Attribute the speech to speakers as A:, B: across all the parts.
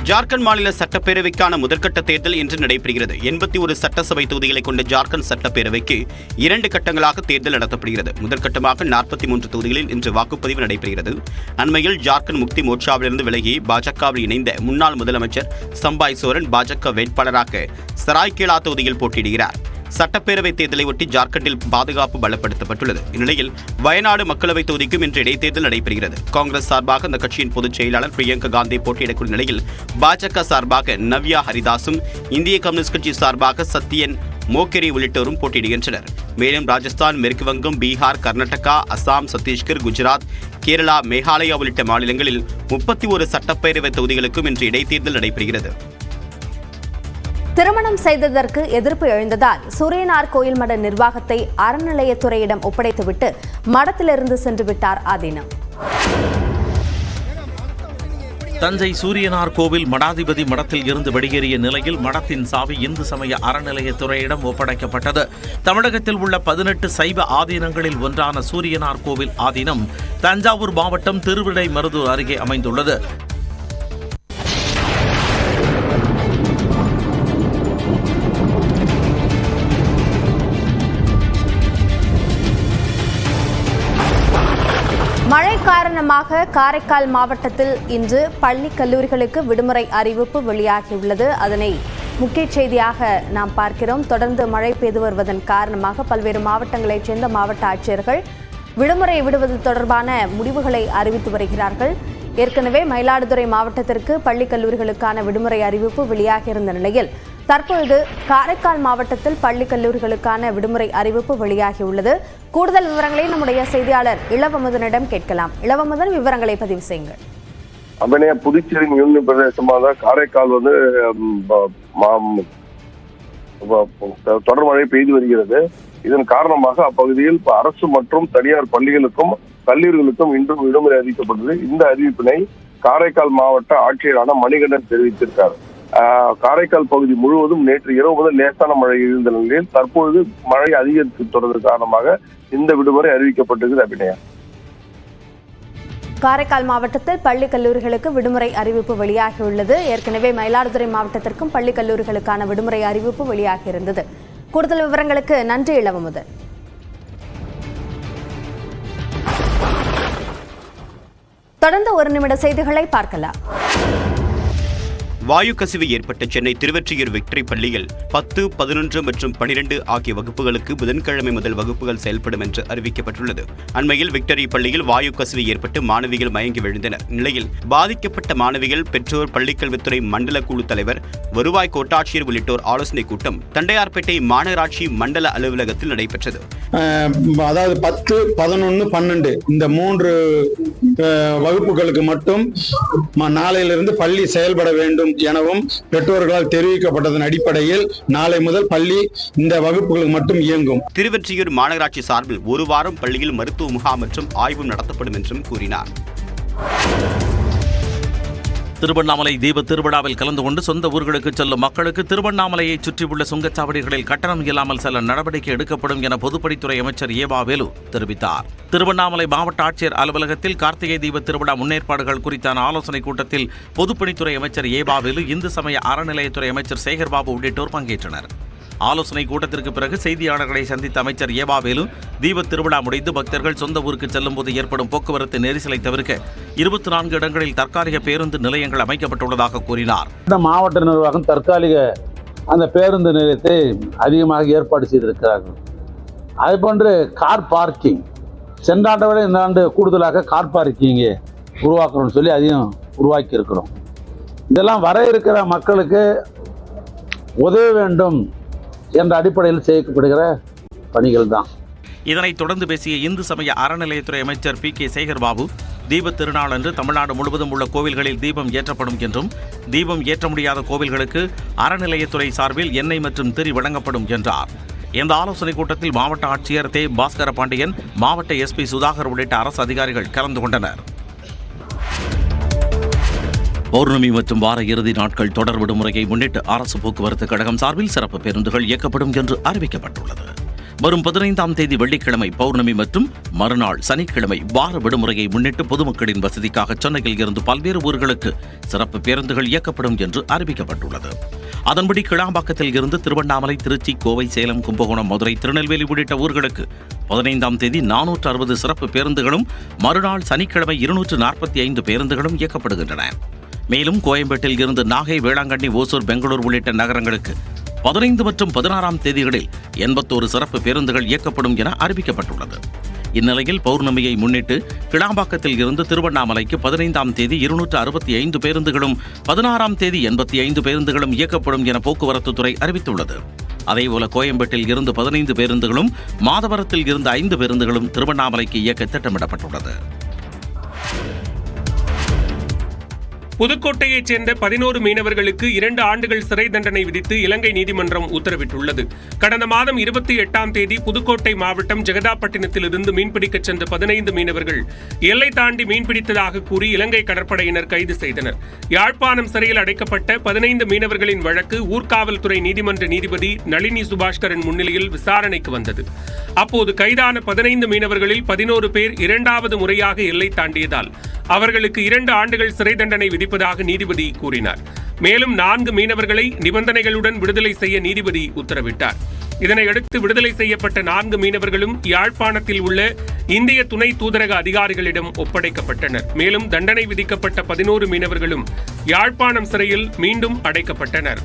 A: ஜார்க்கண்ட் மாநில சட்டப்பேரவைக்கான முதற்கட்ட தேர்தல் இன்று நடைபெறுகிறது. 81 சட்டசபை தொகுதிகளை கொண்ட ஜார்க்கண்ட் சட்டப்பேரவைக்கு 2 கட்டங்களாக தேர்தல் நடத்தப்படுகிறது. முதற்கட்டமாக 43 தொகுதிகளில் இன்று வாக்குப்பதிவு நடைபெறுகிறது. அண்மையில் ஜார்க்கண்ட் முக்தி மோர்ச்சாவிலிருந்து விலகி பாஜகவில் இணைந்த முன்னாள் முதலமைச்சர் சம்பாய் சோரன் பாஜக வேட்பாளராக சராய்கேலா தொகுதியில் போட்டியிடுகிறார். சட்டப்பேரவை தேர்தலை ஒட்டி ஜார்க்கண்டில் பாதுகாப்பு பலப்படுத்தப்பட்டுள்ளது. இந்நிலையில் வயநாடு மக்களவைத் தொகுதிக்கும் இன்று இடைத்தேர்தல் நடைபெறுகிறது. காங்கிரஸ் சார்பாக அந்த கட்சியின் பொதுச் செயலாளர் பிரியங்கா காந்தி போட்டியிடக்கூடிய நிலையில் பாஜக சார்பாக நவ்யா ஹரிதாஸும் இந்திய கம்யூனிஸ்ட் கட்சி சார்பாக சத்யன் மோக்கெரி உள்ளிட்டோரும் போட்டியிடுகின்றனர். மேலும் ராஜஸ்தான், மேற்கு வங்கம், பீகார், கர்நாடகா, அசாம், சத்தீஸ்கர், குஜராத், கேரளா, மேகாலயா உள்ளிட்ட மாநிலங்களில் 31 சட்டப்பேரவை தொகுதிகளுக்கும் இன்று இடைத்தேர்தல் நடைபெறுகிறது.
B: திருமணம் செய்ததற்கு எதிர்ப்பு எழுந்ததால் சூரியனார் கோயில் மட நிர்வாகத்தை அறநிலையத்துறையிடம் ஒப்படைத்துவிட்டு மடத்திலிருந்து சென்று விட்டார் ஆதீனம்.
C: தஞ்சை சூரியனார் கோவில் மடாதிபதி மடத்தில் இருந்து வெளியேறிய நிலையில் மடத்தின் சாவி இந்து சமய அறநிலையத்துறையிடம் ஒப்படைக்கப்பட்டது. தமிழகத்தில் உள்ள 18 சைவ ஆதீனங்களில் ஒன்றான சூரியனார் கோவில் ஆதீனம் தஞ்சாவூர் மாவட்டம் திருவிடைமருதூர் அருகே அமைந்துள்ளது.
B: மழை காரணமாக காரைக்கால் மாவட்டத்தில் இன்று பள்ளி கல்லூரிகளுக்கு விடுமுறை அறிவிப்பு வெளியாகியுள்ளது. அதனை முக்கிய செய்தியாக நாம் பார்க்கிறோம். தொடர்ந்து மழை பெய்து வருவதன் காரணமாக பல்வேறு மாவட்டங்களைச் சேர்ந்த மாவட்ட ஆட்சியர்கள் விடுமுறை விடுவது தொடர்பான முடிவுகளை அறிவித்து வருகிறார்கள். ஏற்கனவே மயிலாடுதுறை மாவட்டத்திற்கு பள்ளி கல்லூரிகளுக்கான விடுமுறை அறிவிப்பு வெளியாகியிருந்த நிலையில் தற்பொழுது காரைக்கால் மாவட்டத்தில் பள்ளி கல்லூரிகளுக்கான விடுமுறை அறிவிப்பு வெளியாகியுள்ளது. கூடுதல் விவரங்களை நம்முடைய செய்தியாளர் இளவமுதனிடம் கேட்கலாம். இளவமுதன், விவரங்களை பதிவு செய்யுங்கள்.
D: அப்படியே புதுச்சேரி யூனியன் பிரதேசமாக காரைக்கால் தொடர் மழை பெய்து வருகிறது. இதன் காரணமாக அப்பகுதியில் அரசு மற்றும் தனியார் பள்ளிகளுக்கும் கல்லூரிகளுக்கும் இன்றும் விடுமுறை அறிவிக்கப்பட்டது. இந்த அறிவிப்பினை காரைக்கால் மாவட்ட ஆட்சியரான மணிகண்டன் தெரிவித்திருக்கார். காரைக்கால் பகுதி முழுவதும் நேற்று இரவு முதல் லேசான மழை இருந்த நிலையில் தற்பொழுது மழை அதிகரித்து தொடர்ந்து காரணமாக இந்த விடுமுறை அறிவிக்கப்பட்டது. அபிநயா,
B: காரைக்கால் மாவட்டத்தில் பள்ளி கல்லூரிகளுக்கு விடுமுறை அறிவிப்பு வெளியாகியுள்ளது. ஏற்கனவே மயிலாடுதுறை மாவட்டத்திற்கும் பள்ளி கல்லூரிகளுக்கான விடுமுறை அறிவிப்பு வெளியாகியிருந்தது. கூடுதல் விவரங்களுக்கு நன்றி இளவமுதன். தொடர்ந்து 1 நிமிட செய்திகளை பார்க்கலாம்.
A: வாயு கசிவு ஏற்பட்ட சென்னை திருவொற்றியூர் விக்டரி பள்ளியில் 10, 11 மற்றும் 12 ஆகிய வகுப்புகளுக்கு புதன்கிழமை முதல் வகுப்புகள் செயல்படும் என்று அறிவிக்கப்பட்டுள்ளது. அண்மையில் விக்டரி பள்ளியில் வாயு கசிவு ஏற்பட்டு மாணவிகள் மயங்கி விழுந்தனர். நிலையில் பாதிக்கப்பட்ட மாணவிகள், பெற்றோர், பள்ளிக்கல்வித்துறை மண்டல குழு தலைவர், வருவாய் கோட்டாட்சியர் உள்ளிட்டோர் ஆலோசனை கூட்டம் தண்டையார்பேட்டை மாநகராட்சி மண்டல அலுவலகத்தில் நடைபெற்றது.
E: அதாவது 10, 11, 12 இந்த 3 வகுப்புகளுக்கு மட்டும் நாளையிலிருந்து பள்ளி செயல்பட வேண்டும் எனவும் பெற்றோர்களால் தெரிவிக்கப்பட்டதன் அடிப்படையில் நாளை முதல் பள்ளி இந்த வகுப்புகளுக்கு மட்டும் இயங்கும்.
A: திருவொற்றியூர் மாநகராட்சி சார்பில் 1 வாரம் பள்ளியில் மருத்துவ முகாம் மற்றும் ஆய்வு நடத்தப்படும் என்றும் கூறினார்.
C: திருவண்ணாமலை தீப திருவிழாவில் கலந்து கொண்டு சொந்த ஊர்களுக்கு செல்லும் மக்களுக்கு திருவண்ணாமலையை சுற்றியுள்ள சுங்கச்சாவடிகளில் கட்டணம் இல்லாமல் செல்ல நடவடிக்கை எடுக்கப்படும் என பொதுப்பணித்துறை அமைச்சர் ஏவா வேலு தெரிவித்தார். திருவண்ணாமலை மாவட்ட ஆட்சியர் அலுவலகத்தில் கார்த்திகை தீப திருவிழா முன்னேற்பாடுகள் குறித்தான ஆலோசனைக் கூட்டத்தில் பொதுப்பணித்துறை அமைச்சர் ஏவா வேலு, இந்து சமய அறநிலையத்துறை அமைச்சர் சேகர்பாபு உள்ளிட்டோர் பங்கேற்றனர். ஆலோசனை கூட்டத்திற்கு பிறகு செய்தியாளர்களை சந்தித்த அமைச்சர் ஏவா வேலு, தீப திருவிழா முடிந்து பக்தர்கள் சொந்த ஊருக்கு செல்லும் போது ஏற்படும் போக்குவரத்து நெரிசலை தவிர்க்க 24 இடங்களில் தற்காலிக பேருந்து நிலையங்கள் அமைக்கப்பட்டுள்ளதாக கூறினார்.
F: மாவட்ட நிர்வாகம் தற்காலிக அந்த பேருந்து நிலையத்தை அதிகமாக ஏற்பாடு செய்திருக்கிறார்கள். அதேபோன்று கார் பார்க்கிங், சென்ற ஆண்டை விட இந்த ஆண்டு கூடுதலாக கார் பார்க்கிங்கை உருவாக்கணும்னு சொல்லி அதையும் உருவாக்கி இருக்கிறோம். இதெல்லாம் வர இருக்கிற மக்களுக்கு உதவ வேண்டும் என்ற அடிப்படையில் செய்யப்படுகிற பணிகள் தான்.
C: இதனைத் தொடர்ந்து பேசிய இந்து சமய அறநிலையத்துறை அமைச்சர் பி.கே. சேகர்பாபு, தீபத் திருநாள் அன்று தமிழ்நாடு முழுவதும் உள்ள கோவில்களில் தீபம் ஏற்றப்படும் என்றும் தீபம் ஏற்ற முடியாத கோவில்களுக்கு அறநிலையத்துறை சார்பில் எண்ணெய் மற்றும் திரி வழங்கப்படும் என்றார். இந்த ஆலோசனைக் கூட்டத்தில் மாவட்ட ஆட்சியர் தே. பாஸ்கர பாண்டியன், மாவட்ட எஸ்பி சுதாகர் உள்ளிட்ட அரசு அதிகாரிகள் கலந்து கொண்டனர். பௌர்ணமி மற்றும் வார இறுதி நாட்கள் தொடர் விடுமுறையை முன்னிட்டு அரசு போக்குவரத்து கழகம் சார்பில் சிறப்பு பேருந்துகள் இயக்கப்படும் என்று அறிவிக்கப்பட்டுள்ளது. வரும் 15ஆம் தேதி வெள்ளிக்கிழமை பௌர்ணமி மற்றும் மறுநாள் சனிக்கிழமை வார விடுமுறையை முன்னிட்டு பொதுமக்களின் வசதிக்காக சென்னையில் இருந்து பல்வேறு ஊர்களுக்கு சிறப்பு பேருந்துகள் இயக்கப்படும் என்று அறிவிக்கப்பட்டுள்ளது. அதன்படி கிளாம்பாக்கத்தில் இருந்து திருவண்ணாமலை, திருச்சி, கோவை, சேலம், கும்பகோணம், மதுரை, திருநெல்வேலி உள்ளிட்ட ஊர்களுக்கு 15ஆம் தேதி 460 சிறப்பு பேருந்துகளும் மறுநாள் சனிக்கிழமை 245 பேருந்துகளும் இயக்கப்படுகின்றன. மேலும் கோயம்பேட்டில் இருந்து நாகை, வேளாங்கண்ணி, ஓசூர், பெங்களூர் உள்ளிட்ட நகரங்களுக்கு 15 மற்றும் 16ஆம் தேதிகளில் 81 சிறப்பு பேருந்துகள் இயக்கப்படும் என அறிவிக்கப்பட்டுள்ளது. இந்நிலையில் பௌர்ணமியை முன்னிட்டு கிளாம்பாக்கத்தில் இருந்து திருவண்ணாமலைக்கு 15ஆம் தேதி 265 பேருந்துகளும் 16ஆம் தேதி 85 பேருந்துகளும் இயக்கப்படும் என போக்குவரத்து துறை அறிவித்துள்ளது. அதேபோல கோயம்பேட்டில் இருந்து 15 பேருந்துகளும், மாதவரத்தில் இருந்து 5 பேருந்துகளும் திருவண்ணாமலைக்கு இயக்க திட்டமிடப்பட்டுள்ளது.
G: புதுக்கோட்டையைச் சேர்ந்த 11 மீனவர்களுக்கு 2 ஆண்டுகள் சிறை தண்டனை விதித்து இலங்கை நீதிமன்றம் உத்தரவிட்டுள்ளது. கடந்த மாதம் 28ஆம் தேதி புதுக்கோட்டை மாவட்டம் ஜெகதாப்பட்டினத்திலிருந்து மீன்பிடிக்கச் சென்ற 15 மீனவர்கள் எல்லை தாண்டி மீன்பிடித்ததாக கூறி இலங்கை கடற்படையினர் கைது செய்தனர். யாழ்ப்பாணம் சிறையில் அடைக்கப்பட்ட 15 மீனவர்களின் வழக்கு ஊர்காவல்துறை நீதிமன்ற நீதிபதி நளினி சுபாஷ்கரன் முன்னிலையில் விசாரணைக்கு வந்தது. அப்போது கைதான 15 மீனவர்களில் 11 பேர் 2வது முறையாக எல்லை தாண்டியதால் அவர்களுக்கு 2 ஆண்டுகள் சிறை தண்டனை விதிப்பதாக நீதிபதி கூறினார். மேலும் 4 மீனவர்களை நிபந்தனைகளுடன் விடுதலை செய்ய நீதிபதி உத்தரவிட்டார். இதனையடுத்து விடுதலை செய்யப்பட்ட 4 மீனவர்களும் யாழ்ப்பாணத்தில் உள்ள இந்திய துணை தூதரக அதிகாரிகளிடம் ஒப்படைக்கப்பட்டனர். மேலும் தண்டனை விதிக்கப்பட்ட 11 மீனவர்களும் யாழ்ப்பாணம் சிறையில் மீண்டும் அடைக்கப்பட்டனர்.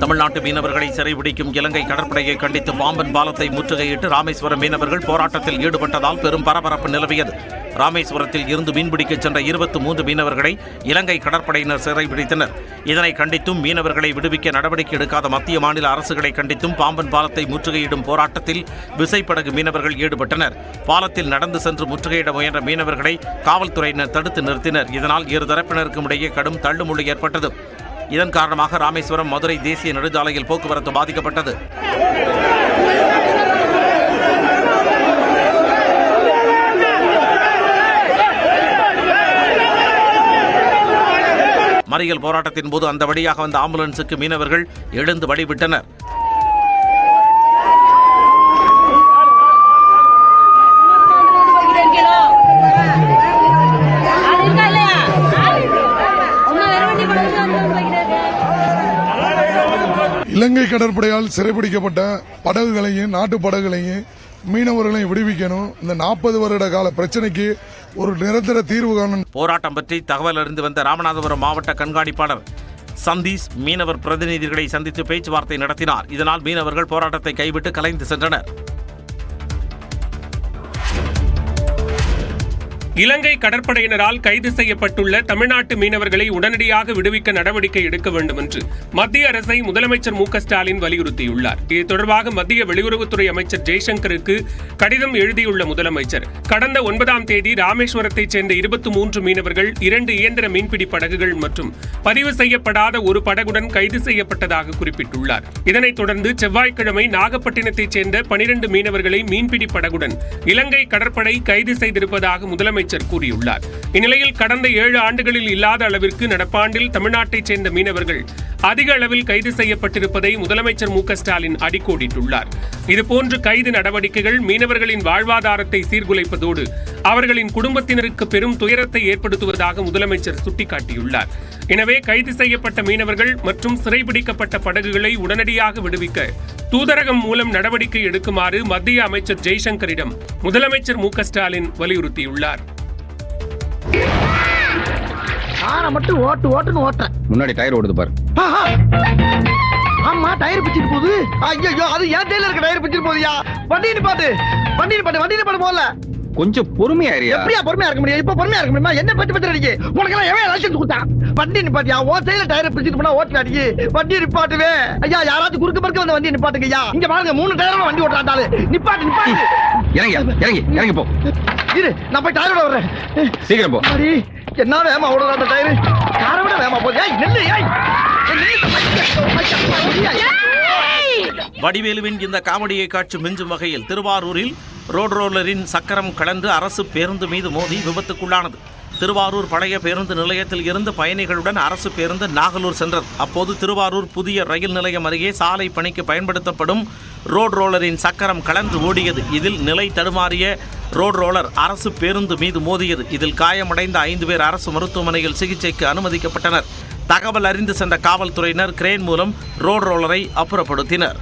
C: தமிழ்நாட்டு மீனவர்களை சிறைபிடிக்கும் இலங்கை கடற்படையை கண்டித்து பாம்பன் பாலத்தை முற்றுகையிட்டு ராமேஸ்வரம் மீனவர்கள் போராட்டத்தில் ஈடுபட்டதால் பெரும் பரபரப்பு நிலவியது. ராமேஸ்வரத்தில் இருந்து மீன்பிடிக்கச் சென்ற 23 மீனவர்களை இலங்கை கடற்படையினர் சிறைபிடித்தனர். இதனை கண்டித்தும் மீனவர்களை விடுவிக்க நடவடிக்கை எடுக்காத மத்திய மாநில அரசுகளை கண்டித்தும் பாம்பன் பாலத்தை முற்றுகையிடும் போராட்டத்தில் விசைப்படகு மீனவர்கள் ஈடுபட்டனர். பாலத்தில் நடந்து சென்று முற்றுகையிட முயன்ற மீனவர்களை காவல்துறையினர் தடுத்து நிறுத்தினர். இதனால் இரு தரப்பினருக்கும் இடையே கடும் தள்ளுமுள்ளு ஏற்பட்டது. இதன் காரணமாக ராமேஸ்வரம் மதுரை தேசிய நெடுஞ்சாலையில் போக்குவரத்து பாதிக்கப்பட்டது. மறியல் போராட்டத்தின் போது அந்த வழியாக வந்த ஆம்புலன்ஸுக்கு மீனவர்கள் எழுந்து வழிவிட்டனர்.
H: இலங்கை கடற்படையால் சிறைபிடிக்கப்பட்ட படகுகளையும் நாட்டு படகுகளையும் மீனவர்களையும் விடுவிக்கணும். இந்த 40 வருட கால பிரச்சனைக்கு ஒரு நிரந்தர தீர்வு காணும்.
C: போராட்டம் பற்றி தகவல் அறிந்து வந்த ராமநாதபுரம் மாவட்ட கண்காணிப்பாளர் சந்தீஷ் மீனவர் பிரதிநிதிகளை சந்தித்து பேச்சுவார்த்தை நடத்தினார். இதனால் மீனவர்கள் போராட்டத்தை கைவிட்டு கலைந்து சென்றனர்.
G: இலங்கை கடற்படையினரால் கைது செய்யப்பட்டுள்ள தமிழ்நாட்டு மீனவர்களை உடனடியாக விடுவிக்க நடவடிக்கை எடுக்க வேண்டும் என்று மத்திய அரசை முதலமைச்சர் மு.க.ஸ்டாலின் வலியுறுத்தியுள்ளார். இது தொடர்பாக மத்திய வெளியுறவுத்துறை அமைச்சர் ஜெய்சங்கருக்கு கடிதம் எழுதியுள்ள முதலமைச்சர் கடந்த 9ஆம் தேதி ராமேஸ்வரத்தைச் சேர்ந்த 23 மீனவர்கள் 2 இயந்திர மீன்பிடி படகுகள் மற்றும் பதிவு செய்யப்படாத ஒரு படகுடன் கைது செய்யப்பட்டதாக குறிப்பிட்டுள்ளார். இதனைத் தொடர்ந்து செவ்வாய்க்கிழமை நாகப்பட்டினத்தைச் சேர்ந்த 12 மீனவர்களை மீன்பிடி படகுடன் இலங்கை கடற்படை கைது செய்திருப்பதாக முதலமைச்சர் கூறியுள்ளார். இந்நிலையில் கடந்த 7 ஆண்டுகளில் இல்லாத அளவிற்கு நடப்பாண்டில் தமிழ்நாட்டைச் சேர்ந்த மீனவர்கள் அதிக அளவில் கைது செய்யப்பட்டிருப்பதை முதலமைச்சர் மு.க.ஸ்டாலின் அடிக்கோடிட்டுள்ளார். இதுபோன்ற கைது நடவடிக்கைகள் மீனவர்களின் வாழ்வாதாரத்தை சீர்குலைப்பதோடு அவர்களின் குடும்பத்தினருக்கு பெரும் துயரத்தை ஏற்படுத்துவதாக முதலமைச்சர் சுட்டிக்காட்டியுள்ளார். எனவே கைது செய்யப்பட்ட மீனவர்கள் மற்றும் சிறைபிடிக்கப்பட்ட படகுகளை உடனடியாக விடுவிக்க தூதரகம் மூலம் நடவடிக்கை எடுக்குமாறு மத்திய அமைச்சர் ஜெய்சங்கரிடம் முதலமைச்சர் மு.க.ஸ்டாலின் வலியுறுத்தியுள்ளார்.
I: மட்டும் ஓட்டுன்னு ஓட்டுறேன்.
J: முன்னாடி டயர் ஓடுது பாரு.
I: ஆமா டயர் பிச்சிட்டு போகுது. ஐயோ அது ஏன் டயர்ல இருக்க டயர் பிச்சிட்டு போகுதுயா. வண்டியை நிப்பாட்டு போல.
J: கொஞ்சம் பொறுமையா இருயா.
I: எப்படியா பொறுமையா இருக்க முடியும்? இப்ப பொறுமையா இருக்க முடியுமா? என்ன பத்தி அடிக்கு உனக்கு எல்லாம் எவன் லைசன்ஸ் கொடுத்தான்? வண்டி நிப்பாட்டியா. ஓ சைடுல டயர் பிடிச்சிட்டு போனா ஓட்டு அடிக்கு. வண்டி நிப்பாட்டுவே ஐயா. யாராச்சும் குறுக்க பறக்க வந்த வண்டி நிப்பாட்டுங்க ஐயா. இங்க பாருங்க 3 டயரோட வண்டி ஓட்டுறாண்டாலே. நிப்பாட்டு.
J: இறங்கி போ.
I: இரு நான் போய் டயரோட வர்றேன்.
J: சீக்கிரம் போ.
I: என்ன வேமா ஓடுறா அந்த டயரு? காரை விட வேமா போகுது. ஏய் நில்லு.
C: வடிவேலுவின் இந்த காமெடியை காட்சி மிஞ்சும் வகையில் திருவாரூரில் ரோடு ரோலரின் சக்கரம் கலந்து அரசு பேருந்து மீது மோதி விபத்துக்குள்ளானது. திருவாரூர் பழைய பேருந்து நிலையத்தில் இருந்து பயணிகளுடன் அரசு பேருந்து நாகலூர் சென்றது. அப்போது திருவாரூர் புதிய ரயில் நிலையம் அருகே சாலை பணிக்கு பயன்படுத்தப்படும் ரோடு ரோலரின் சக்கரம் கலந்து ஓடியது. இதில் நிலை தடுமாறிய ரோடு ரோலர் அரசு பேருந்து மீது மோதியது. இதில் காயமடைந்த 5 பேர் அரசு மருத்துவமனையில் சிகிச்சைக்கு அனுமதிக்கப்பட்டனர். தகவல் அறிந்து சென்ற காவல்துறையினர் கிரேன் மூலம் ரோடு ரோலரை அப்புறப்படுத்தினர்.